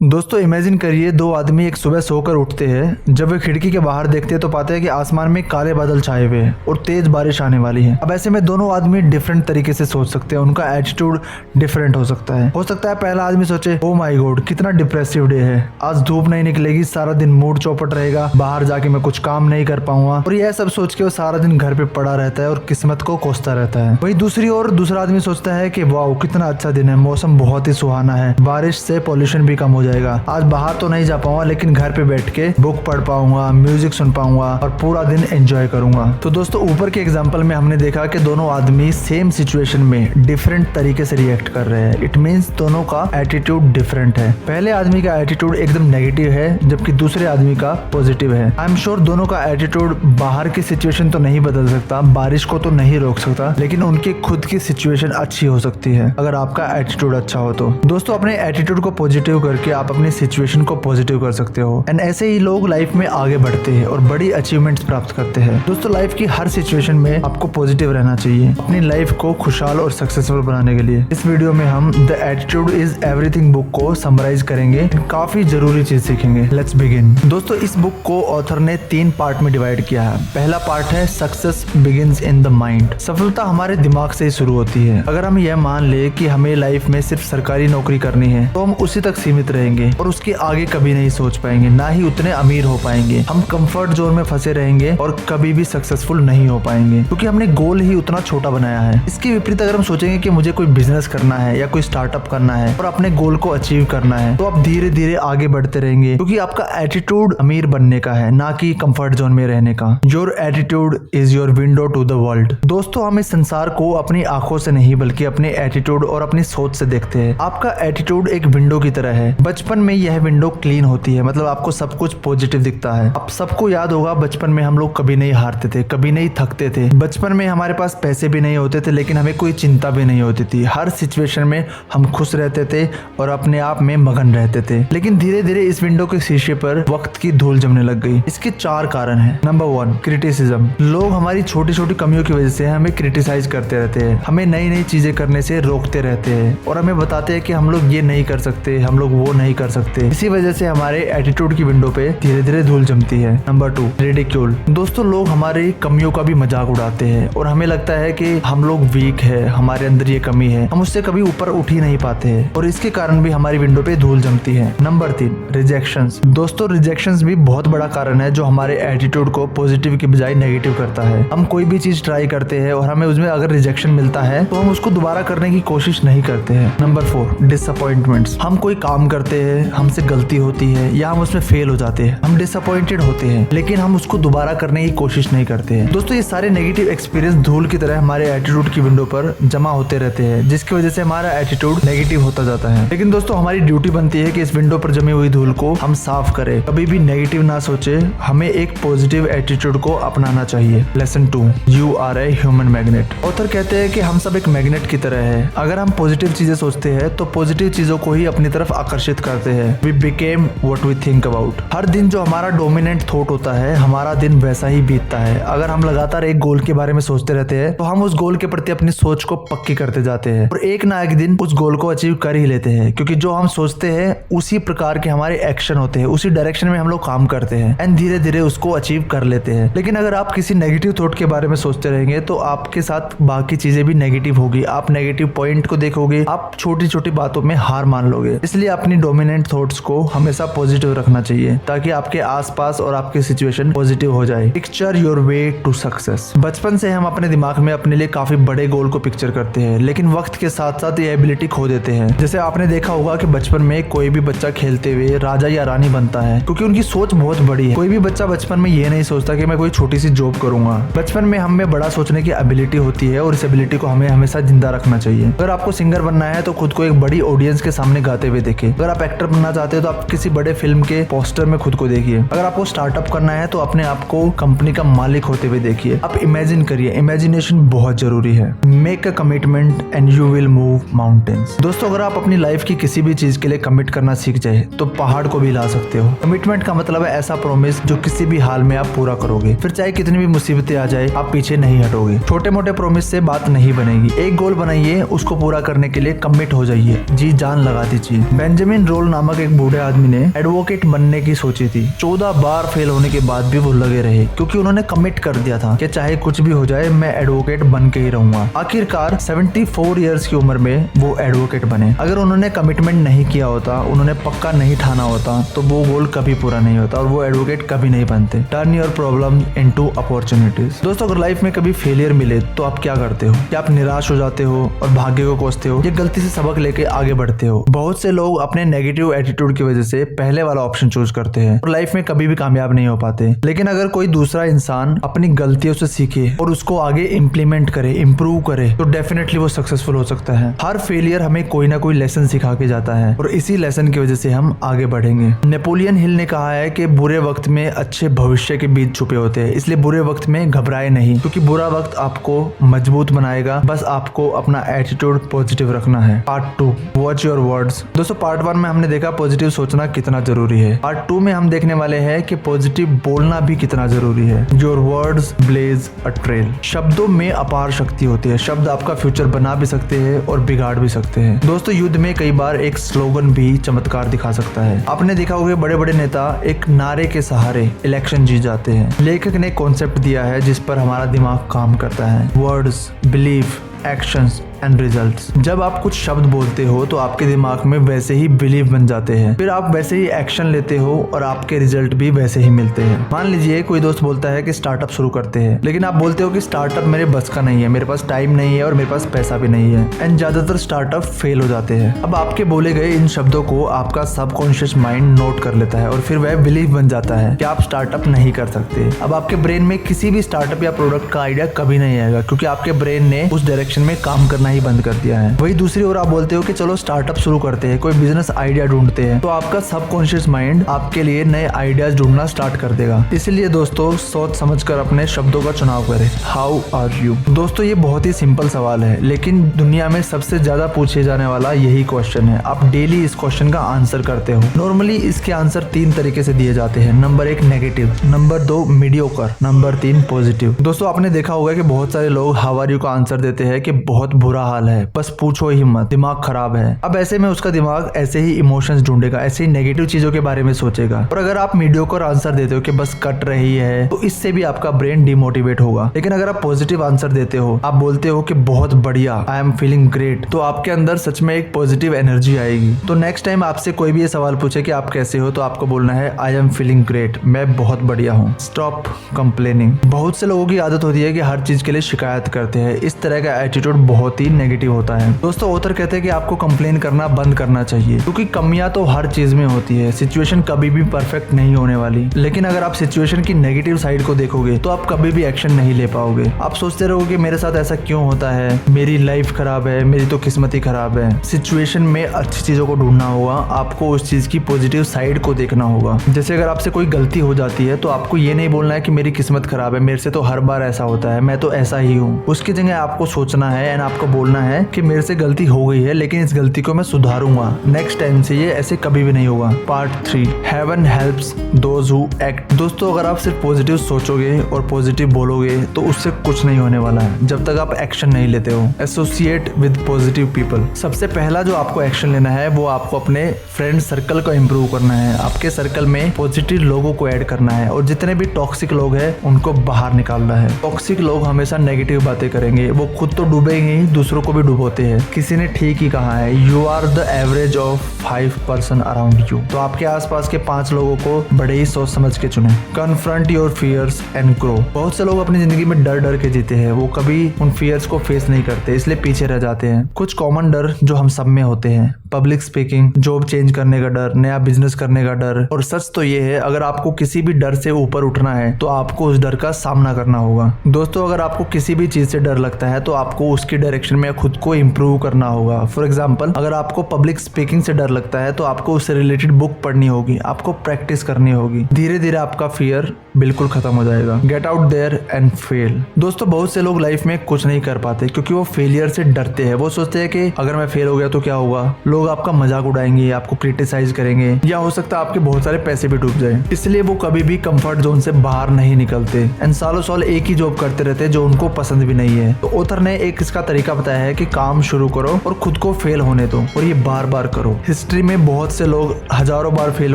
दोस्तों इमेजिन करिए दो आदमी एक सुबह सोकर उठते हैं। जब वे खिड़की के बाहर देखते हैं तो पाते हैं कि आसमान में काले बादल छाए हुए हैं और तेज बारिश आने वाली है। अब ऐसे में दोनों आदमी डिफरेंट तरीके से सोच सकते हैं, उनका एटीट्यूड डिफरेंट हो सकता है। पहला आदमी सोचे, ओ माय गॉड कितना डिप्रेसिव डे है, आज धूप नहीं निकलेगी, सारा दिन मूड चौपट रहेगा, बाहर जाके मैं कुछ काम नहीं कर पाऊंगा। और यह सब सोच के वो सारा दिन घर पे पड़ा रहता है और किस्मत को कोसता रहता है। वही दूसरी ओर दूसरा आदमी सोचता है कि वाओ कितना अच्छा दिन है, मौसम बहुत ही सुहाना है, बारिश से पॉल्यूशन भी कम हो जाएगा, आज बाहर तो नहीं जा पाऊंगा लेकिन घर पे बैठ के बुक पढ़ पाऊंगा, म्यूजिक सुन पाऊंगा और पूरा दिन एंजॉय करूंगा। तो दोस्तों ऊपर के एग्जांपल में हमने देखा कि दोनों आदमी सेम सिचुएशन में डिफरेंट तरीके से रिएक्ट कर रहे हैं। इट मींस दोनों का एटीट्यूड डिफरेंट है। पहले आदमी का एटीट्यूड एकदम नेगेटिव है जबकि दूसरे आदमी का पॉजिटिव है। आई एम श्योर दोनों का एटीट्यूड बाहर की सिचुएशन तो नहीं बदल सकता, बारिश को तो नहीं रोक सकता, लेकिन उनकी खुद की सिचुएशन अच्छी हो सकती है अगर आपका एटीट्यूड अच्छा हो तो। दोस्तों अपने एटीट्यूड को पॉजिटिव करके आप अपनी सिचुएशन को पॉजिटिव कर सकते हो एंड ऐसे ही लोग लाइफ में आगे बढ़ते हैं और बड़ी अचीवमेंट्स प्राप्त करते हैं। दोस्तों लाइफ की हर सिचुएशन में आपको पॉजिटिव रहना चाहिए अपनी लाइफ को खुशहाल और सक्सेसफुल बनाने के लिए। इस वीडियो में हम the attitude is everything book को समराइज करेंगे, काफी जरूरी चीज सीखेंगे। Let's begin. दोस्तों इस बुक को ऑथर ने 3 पार्ट में डिवाइड किया है। पहला पार्ट है success begins in the mind. सफलता हमारे दिमाग से ही शुरू होती है। अगर हम यह मान ले कि हमें लाइफ में सिर्फ सरकारी नौकरी करनी है तो हम उसी तक सीमित रहेंगे और उसके आगे कभी नहीं सोच पाएंगे, ना ही उतने अमीर हो पाएंगे। हम कंफर्ट जोन में फंसे रहेंगे और कभी भी सक्सेसफुल नहीं हो पाएंगे क्योंकि हमने गोल ही उतना छोटा बनाया है। इसके विपरीत अगर हम सोचेंगे कि मुझे कोई बिजनेस करना है या कोई स्टार्टअप करना है और अपने गोल को अचीव करना है तो आप धीरे धीरे आगे बढ़ते रहेंगे क्योंकि आपका एटीट्यूड अमीर बनने का है, ना कि कंफर्ट जोन में रहने का। Your attitude is your window to the world. दोस्तों हम इस संसार को अपनी आंखों से नहीं बल्कि अपने एटीट्यूड और अपनी सोच से देखते हैं। आपका एटीट्यूड एक विंडो की तरह है। बचपन में यह विंडो क्लीन होती है, मतलब आपको सब कुछ पॉजिटिव दिखता है। अब सबको याद होगा बचपन में हम लोग कभी नहीं हारते थे, कभी नहीं थकते थे। बचपन में हमारे पास पैसे भी नहीं होते थे लेकिन हमें कोई चिंता भी नहीं होती थी। हर सिचुएशन में हम खुश रहते थे और अपने आप में मगन रहते थे। लेकिन धीरे धीरे इस विंडो के शीशे पर वक्त की धूल जमने लग गई। इसके 4 कारण हैं। Number 1 criticism. लोग हमारी छोटी छोटी कमियों की वजह से हमें क्रिटिसाइज करते रहते हैं, हमें नई नई चीजें करने से रोकते रहते हैं और हमें बताते हैं कि हम लोग ये नहीं कर सकते, हम लोग वो नहीं कर सकते। इसी वजह से हमारे एटीट्यूड की विंडो पे धीरे धीरे धूल जमती है। Number 2 ridicule. दोस्तों लोग हमारी कमियों का भी मजाक उड़ाते हैं और हमें लगता है कि हम लोग वीक है, हमारे अंदर ये कमी है, हम उससे कभी ऊपर उठ ही नहीं पाते हैं और इसके कारण भी हमारी विंडो पे धूल जमती है। Number 3 rejections. दोस्तों रिजेक्शंस भी बहुत बड़ा कारण है जो हमारे एटीट्यूड को पॉजिटिव की बजाय नेगेटिव करता है। हम कोई भी चीज ट्राई करते हैं और हमें उसमें अगर रिजेक्शन मिलता है तो हम उसको दोबारा करने की कोशिश नहीं करते हैं। Number 4 disappointments. हम कोई काम करते हैं, हमसे गलती होती है या हम उसमें फेल हो जाते हैं, हम डिसअपॉइंटेड होते हैं लेकिन हम उसको दोबारा करने की कोशिश नहीं करते हैं। दोस्तों ये सारे नेगेटिव एक्सपीरियंस धूल की तरह हमारे एटीट्यूड की विंडो पर जमा होते रहते हैं जिसकी वजह से हमारा एटीट्यूड नेगेटिव होता जाता है। लेकिन दोस्तों हमारी ड्यूटी बनती है कि इस विंडो पर जमी हुई धूल को हम साफ करें, कभी भी नेगेटिव ना सोचे, हमें एक पॉजिटिव एटीट्यूड को अपनाना चाहिए। Lesson 2 you are a human magnet. Author कहते हैं कि हम सब एक मैग्नेट की तरह है। अगर हम पॉजिटिव चीजें सोचते हैं तो पॉजिटिव चीजों को ही अपनी तरफ आकर्षित करते हैं। We become what we think about. हर दिन जो हमारा डोमिनेंट थॉट होता है हमारा दिन वैसा ही बीतता है। अगर हम लगातार एक गोल के बारे में सोचते रहते हैं तो हम उस गोल के प्रति अपनी सोच को पक्की करते जाते हैं और एक ना एक दिन उस गोल को अचीव कर ही लेते हैं क्योंकि जो हम सोचते हैं उसी प्रकार के हमारे एक्शन होते हैं, उसी डायरेक्शन में हम लोग काम करते हैं एंड धीरे धीरे उसको अचीव कर लेते हैं। लेकिन अगर आप किसी नेगेटिव थॉट के बारे में सोचते रहेंगे तो आपके साथ बाकी चीजें भी नेगेटिव होगी, आप नेगेटिव पॉइंट को देखोगे, आप छोटी छोटी बातों में हार मान लोगे। इसलिए अपनी डोमिनेंट थॉट्स को हमेशा पॉजिटिव रखना चाहिए ताकि आपके आसपास और आपकी सिचुएशन पॉजिटिव हो जाए। Picture your way to success. बचपन से हम अपने दिमाग में अपने लिए काफी बड़े गोल को पिक्चर करते हैं लेकिन वक्त के साथ साथ ये एबिलिटी खो देते हैं। जैसे आपने देखा होगा कि बचपन में कोई भी बच्चा खेलते हुए राजा या रानी बनता है क्योंकि उनकी सोच बहुत बड़ी है। कोई भी बच्चा बचपन में ये नहीं सोचता कि मैं कोई छोटी सी जॉब करूंगा। बचपन में हम में बड़ा सोचने की एबिलिटी होती है और इस एबिलिटी को हमें हमेशा जिंदा रखना चाहिए। अगर आपको सिंगर बनना है तो खुद को एक बड़ी ऑडियंस के सामने गाते हुए देखिए। अगर आप एक्टर बनना चाहते हो तो आप किसी बड़े फिल्म के पोस्टर में खुद को देखिए। अगर आपको स्टार्टअप करना है तो अपने आप को कंपनी का मालिक होते हुए देखिए। आप इमेजिन करिए, इमेजिनेशन बहुत जरूरी है। Make a commitment and you will move mountains. दोस्तों अगर आप अपनी लाइफ की किसी भी चीज के लिए कमिट करना सीख जाए तो पहाड़ को भी हिला सकते हो। कमिटमेंट का मतलब है ऐसा प्रॉमिस जो किसी भी हाल में आप पूरा करोगे, फिर चाहे कितनी भी मुसीबतें आ जाए आप पीछे नहीं हटोगे। छोटे मोटे प्रॉमिस से बात नहीं बनेगी। एक गोल बनाइए, उसको पूरा करने के लिए कमिट हो जाइए, जी जान लगा दीजिए। बेंजामिन रोल नामक एक बूढ़े आदमी ने एडवोकेट बनने की सोची थी। 14 बार फेल होने के बाद भी वो लगे रहे, क्योंकि उन्होंने कमिट कर दिया था कि चाहे कुछ भी हो जाए मैं एडवोकेट बन के ही रहूंगा। आखिरकार 74 इयर्स की उम्र में वो एडवोकेट बने। अगर उन्होंने कमिटमेंट नहीं किया होता, उन्होंने पक्का नहीं ठाना होता, तो वो गोल कभी पूरा नहीं होता और वो एडवोकेट कभी नहीं बनते। Turn your problem into opportunities. दोस्तों, अगर लाइफ में कभी फेलियर मिले तो आप क्या करते हो? क्या आप निराश हो जाते हो और भाग्य को कोसते हो, या गलती से सबक लेके आगे बढ़ते हो? बहुत से लोग अपने नेगेटिव एटीट्यूड की वजह से पहले वाला ऑप्शन चूज करते हैं और लाइफ में कभी भी कामयाब नहीं हो पाते। लेकिन अगर कोई दूसरा इंसान अपनी गलतियों से सीखे और उसको आगे इम्प्लीमेंट करे, इम्प्रूव करे, तो डेफिनेटली वो सक्सेसफुल हो सकता है। हर फेलियर हमें कोई ना कोई लेसन सिखा के जाता है और इसी लेसन की वजह से हम आगे बढ़ेंगे। नेपोलियन हिल ने कहा है कि बुरे वक्त में अच्छे भविष्य के बीज छुपे होते हैं, इसलिए बुरे वक्त में घबराए नहीं, क्योंकि बुरा वक्त आपको मजबूत बनाएगा। बस आपको अपना एटीट्यूड पॉजिटिव रखना है। Part 2, watch your words. दोस्तों, पार्ट 1 में हमने देखा पॉजिटिव सोचना कितना जरूरी है। पार्ट 2 में हम देखने वाले हैं कि पॉजिटिव बोलना भी कितना जरूरी है। Your words blaze a trail. शब्दों में अपार शक्ति होती है। शब्द आपका फ्यूचर बना भी सकते हैं और बिगाड़ भी सकते हैं। दोस्तों, युद्ध में कई बार एक स्लोगन भी चमत्कार दिखा सकता है। आपने देखा होगा बड़े बड़े नेता एक नारे के सहारे इलेक्शन जीत जाते हैं। लेखक ने कॉन्सेप्ट दिया है जिस पर हमारा दिमाग काम करता है। Words, belief, actions and results. जब आप कुछ शब्द बोलते हो तो आपके दिमाग में वैसे ही बिलीव बन जाते हैं, फिर आप वैसे ही एक्शन लेते हो और आपके रिजल्ट भी वैसे ही मिलते हैं। मान लीजिए कोई दोस्त बोलता है कि स्टार्टअप शुरू करते हैं, लेकिन आप बोलते हो कि स्टार्टअप मेरे बस का नहीं है, मेरे पास टाइम नहीं है और मेरे पास पैसा भी नहीं है, एंड ज्यादातर स्टार्टअप फेल हो जाते हैं। अब आपके बोले गए इन शब्दों को आपका सबकॉन्शियस माइंड नोट कर लेता है और फिर वह बिलीव बन जाता है कि आप स्टार्टअप नहीं कर सकते। अब आपके ब्रेन में किसी भी स्टार्टअप या प्रोडक्ट का आइडिया कभी नहीं आएगा, क्योंकि आपके ब्रेन ने उस डायरेक्शन में काम करना ही बंद कर दिया है। वही दूसरी ओर आप बोलते हो कि चलो स्टार्टअप शुरू करते हैं, कोई बिजनेस आइडिया ढूंढते हैं, तो आपका सबकॉन्शियस माइंड आपके लिए नए आइडियाज ढूंढना स्टार्ट कर देगा। इसलिए दोस्तों, सोच समझकर अपने शब्दों का चुनाव करें। How are you? दोस्तों, ये बहुत ही सिंपल सवाल है, लेकिन दुनिया में सबसे ज्यादा पूछे जाने वाला यही क्वेश्चन है। आप डेली इस क्वेश्चन का आंसर करते हो। नॉर्मली इसके आंसर 3 तरीके से दिए जाते हैं। Number 1 negative, number 2 mediocre, number 3 positive. दोस्तों, आपने देखा होगा कि बहुत सारे लोग हाउ आर यू का आंसर देते हैं कि बहुत बुरा हाल है, बस पूछो ही मत, दिमाग खराब है। अब ऐसे में उसका दिमाग ऐसे ही इमोशंस ढूंढेगा, ऐसे ही नेगेटिव चीजों के बारे में सोचेगा। और अगर आप मीडियोकर आंसर देते हो कि बस कट रही है, तो इससे भी आपका ब्रेन डिमोटिवेट होगा। लेकिन अगर आप पॉजिटिव आंसर देते हो, आप बोलते हो कि बहुत बढ़िया, आई एम फीलिंग ग्रेट, तो आपके अंदर सच में एक पॉजिटिव एनर्जी आएगी। तो नेक्स्ट टाइम आपसे कोई भी ये सवाल पूछे कि आप कैसे हो, तो आपको बोलना है आई एम फीलिंग ग्रेट, मैं बहुत बढ़िया हूँ। Stop complaining. बहुत से लोगों की आदत होती है कि हर चीज के लिए शिकायत करते हैं। इस तरह का एटीट्यूड बहुत ही नेगेटिव होता है। दोस्तों, ऑथर कहते हैं कि आपको कंप्लेन करना बंद करना चाहिए, क्योंकि कमियां तो हर चीज में होती है। सिचुएशन कभी भी परफेक्ट नहीं होने वाली, लेकिन अगर आप सिचुएशन की नेगेटिव साइड को देखोगे तो आप कभी भी एक्शन नहीं ले पाओगे। आप सोचते रहोगे मेरे साथ ऐसा क्यों होता है, मेरी लाइफ खराब है, मेरी तो किस्मत ही खराब है। सिचुएशन में अच्छी चीजों को ढूंढना होगा, आपको उस चीज की पॉजिटिव साइड को देखना होगा। जैसे अगर आपसे कोई गलती हो जाती है तो आपको ये नहीं बोलना है कि मेरी किस्मत खराब है, मेरे से तो हर बार ऐसा होता है, मैं तो ऐसा ही हूँ। उसकी जगह आपको सोचना है एंड आपको बोलना है कि मेरे से गलती हो गई है, लेकिन इस गलती को मैं सुधारूंगा, नेक्स्ट टाइम से ये ऐसे कभी भी नहीं होगा। Part 3, heaven helps those who act. दोस्तों, अगर आप सिर्फ पॉजिटिव सोचोगे और पॉजिटिव बोलोगे तो उससे कुछ नहीं होने वाला है जब तक आप एक्शन नहीं लेते हो। Associate with positive people. सबसे पहला जो आपको एक्शन लेना है वो आपको अपने फ्रेंड सर्कल को इम्प्रूव करना है। आपके सर्कल में पॉजिटिव लोगों को ऐड करना है और जितने भी टॉक्सिक लोग हैं उनको बाहर निकालना है। टॉक्सिक लोग हमेशा नेगेटिव बातें करेंगे, वो खुद तो डूबेंगे ही, दूसरों को भी डुबोते हैं। किसी ने ठीक ही कहा है, you are the average of 5 person around you. तो आपके आसपास के 5 लोगों को बड़े ही सोच समझ के चुने। Confront your fears and grow. बहुत से लोग अपनी जिंदगी में डर डर के जीते हैं, वो कभी उन फियर्स को फेस नहीं करते, इसलिए पीछे रह जाते हैं। कुछ कॉमन डर जो हम सब में होते हैं, पब्लिक स्पीकिंग, जॉब चेंज करने का डर, नया बिजनेस करने का डर। और सच तो ये है, अगर आपको किसी भी डर से ऊपर उठना है तो आपको उस डर का सामना करना होगा। दोस्तों, अगर आपको किसी भी चीज से डर लगता है तो आपको उसकी डायरेक्शन में खुद को इम्प्रूव करना होगा। फॉर एग्जाम्पल, अगर आपको पब्लिक स्पीकिंग से डर लगता है तो आपको उससे रिलेटेड बुक पढ़नी होगी, आपको प्रैक्टिस करनी होगी। धीरे धीरे आपका फियर बिल्कुल खत्म हो जाएगा। Get out there and fail. दोस्तों, बहुत से लोग लाइफ में कुछ नहीं कर पाते क्योंकि वो फेलियर से डरते हैं। वो सोचते हैं कि अगर मैं फेल हो गया तो क्या होगा, लोग आपका मजाक उड़ाएंगे, आपको क्रिटिसाइज करेंगे, या हो सकता है आपके बहुत सारे पैसे भी डूब जाए। इसलिए वो कभी भी कंफर्ट जोन से बाहर नहीं निकलते एंड सालों साल एक ही जॉब करते रहते हैं जो उनको पसंद भी नहीं है। तो ऑथर ने एक इसका तरीका बताया है कि काम शुरू करो और खुद को फेल होने दो और ये बार बार करो। हिस्ट्री में बहुत से लोग हजारों बार फेल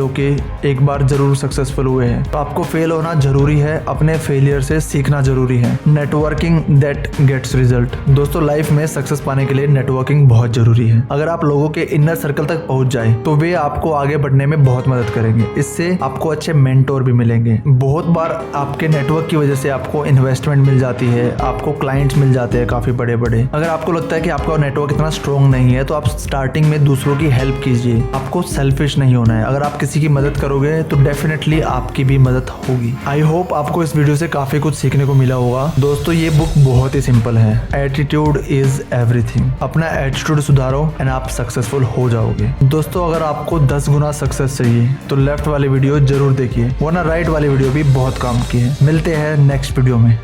होके एक बार जरूर सक्सेसफुल हुए हैं। तो आपको फेल होना जरूरी है, अपने फेलियर से सीखना जरूरी है। Networking that gets result. दोस्तों लाइफ में सक्सेस पाने के लिए नेटवर्किंग बहुत जरूरी है। अगर आप लोगों के इनर सर्कल तक पहुंच जाए तो वे आपको आगे बढ़ने में बहुत मदद करेंगे। इससे आपको अच्छे मेंटोर भी मिलेंगे। बहुत बार आपके नेटवर्क की वजह से आपको इन्वेस्टमेंट मिल जाती है, आपको क्लाइंट्स मिल जाते हैं काफी बड़े बड़े। अगर आपको लगता है कि आपका नेटवर्क इतना स्ट्रॉन्ग नहीं है तो आप स्टार्टिंग में दूसरों की हेल्प कीजिए। आपको सेल्फिश नहीं होना है। अगर आप किसी की मदद करोगे तो डेफिनेटली आपकी भी मदद होगी। आई होप आपको इस वीडियो से काफी कुछ सीखने को मिला होगा। दोस्तों ये बुक बहुत ही सिंपल है। Attitude is everything. अपना एटीट्यूड सुधारो एंड आप सक्सेसफुल हो जाओगे। दोस्तों अगर आपको 10 गुना सक्सेस चाहिए तो लेफ्ट वाली वीडियो जरूर देखिए, वरना राइट वाली वीडियो भी बहुत काम की है। मिलते हैं नेक्स्ट वीडियो में।